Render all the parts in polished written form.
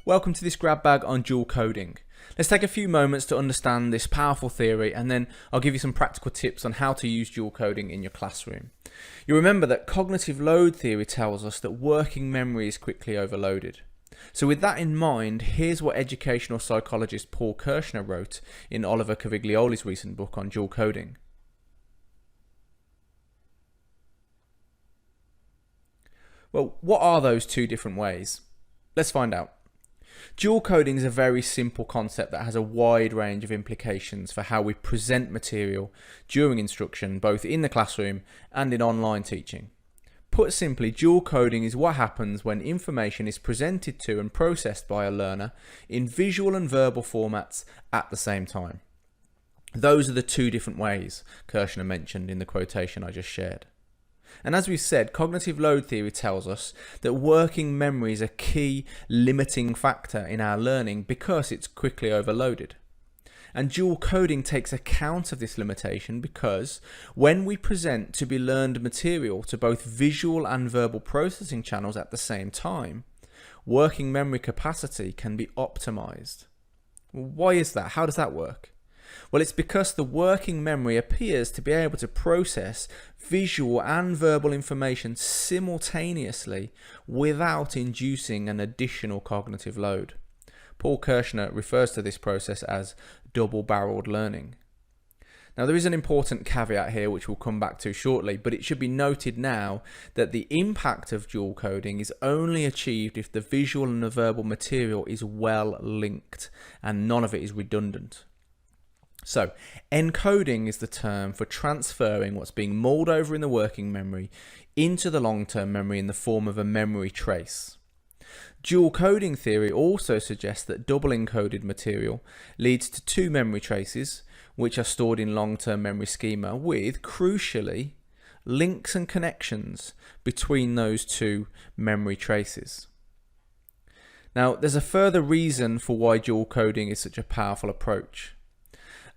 Welcome to this grab bag on dual coding. Let's take a few moments to understand this powerful theory, and then I'll give you some practical tips on how to use dual coding in your classroom. You remember that cognitive load theory tells us that working memory is quickly overloaded. So with that in mind, here's what educational psychologist Paul Kirschner wrote in Oliver Caviglioli's recent book on dual coding. Well, what are those two different ways? Let's find out. Dual coding is a very simple concept that has a wide range of implications for how we present material during instruction, both in the classroom and in online teaching. Put simply, dual coding is what happens when information is presented to and processed by a learner in visual and verbal formats at the same time. Those are the two different ways Kirschner mentioned in the quotation I just shared. And as we've said, cognitive load theory tells us that working memory is a key limiting factor in our learning because it's quickly overloaded. And dual coding takes account of this limitation because when we present to be learned material to both visual and verbal processing channels at the same time, working memory capacity can be optimized. Why is that? How does that work? Well, it's because the working memory appears to be able to process visual and verbal information simultaneously without inducing an additional cognitive load. Paul Kirschner refers to this process as double-barreled learning. Now, there is an important caveat here which we'll come back to shortly, but it should be noted now that the impact of dual coding is only achieved if the visual and the verbal material is well linked and none of it is redundant. So, encoding is the term for transferring what's being mulled over in the working memory into the long-term memory in the form of a memory trace. Dual coding theory also suggests that double encoded material leads to two memory traces, which are stored in long-term memory schema with, crucially, links and connections between those two memory traces. Now, there's a further reason for why dual coding is such a powerful approach.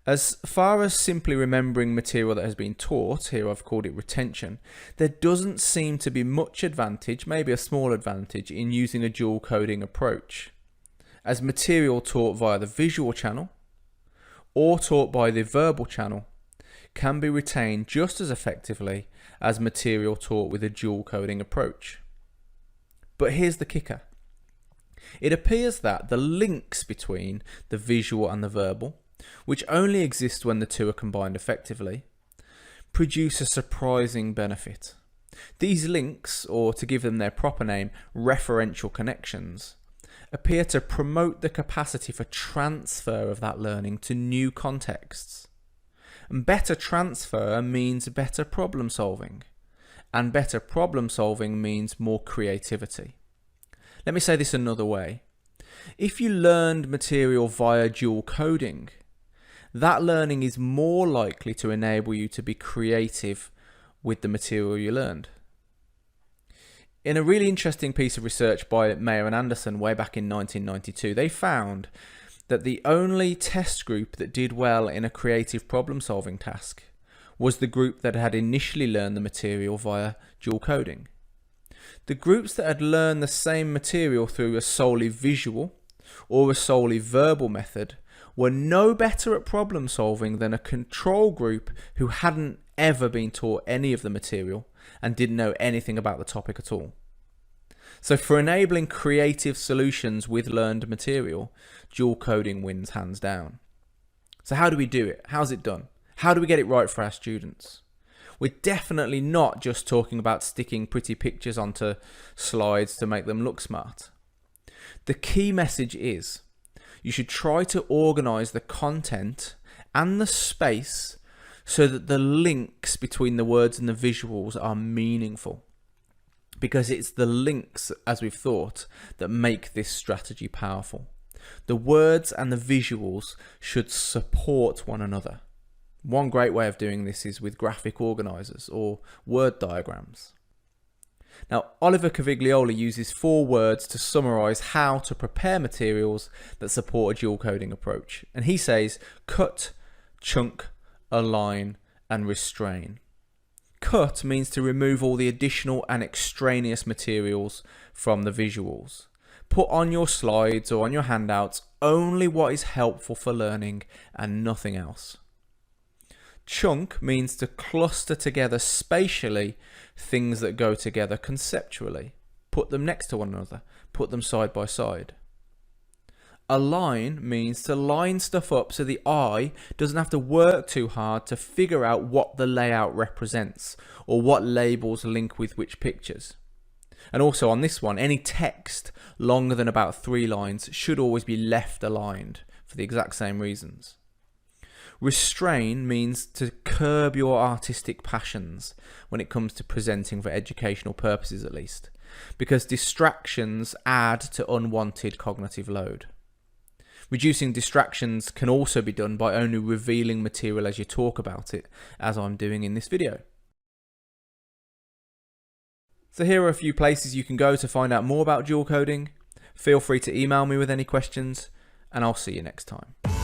As far as simply remembering material that has been taught, here I've called it retention, there doesn't seem to be much advantage, maybe a small advantage, in using a dual coding approach, as material taught via the visual channel or taught by the verbal channel can be retained just as effectively as material taught with a dual coding approach. But here's the kicker. It appears that the links between the visual and the verbal, which only exist when the two are combined effectively, produce a surprising benefit. These links, or to give them their proper name, referential connections, appear to promote the capacity for transfer of that learning to new contexts. And better transfer means better problem solving, and better problem solving means more creativity. Let me say this another way. If you learned material via dual coding, that learning is more likely to enable you to be creative with the material you learned. In a really interesting piece of research by Mayer and Anderson way back in 1992, they found that the only test group that did well in a creative problem-solving task was the group that had initially learned the material via dual coding. The groups that had learned the same material through a solely visual or a solely verbal method were no better at problem solving than a control group who hadn't ever been taught any of the material and didn't know anything about the topic at all. So for enabling creative solutions with learned material, dual coding wins hands down. So how do we do it? How's it done? How do we get it right for our students? We're definitely not just talking about sticking pretty pictures onto slides to make them look smart. The key message is you should try to organize the content and the space so that the links between the words and the visuals are meaningful. Because it's the links, as we've thought, that make this strategy powerful. The words and the visuals should support one another. One great way of doing this is with graphic organizers or word diagrams. Now, Oliver Caviglioli uses 4 words to summarize how to prepare materials that support a dual coding approach. And he says, cut, chunk, align, and restrain. Cut means to remove all the additional and extraneous materials from the visuals. Put on your slides or on your handouts only what is helpful for learning and nothing else. Chunk means to cluster together spatially things that go together conceptually. Put them next to one another. Put them side by side. Align means to line stuff up so the eye doesn't have to work too hard to figure out what the layout represents or what labels link with which pictures. And also on this one, any text longer than about 3 lines should always be left aligned for the exact same reasons. Restrain means to curb your artistic passions when it comes to presenting for educational purposes at least, because distractions add to unwanted cognitive load. Reducing distractions can also be done by only revealing material as you talk about it, as I'm doing in this video. So here are a few places you can go to find out more about dual coding. Feel free to email me with any questions, and I'll see you next time.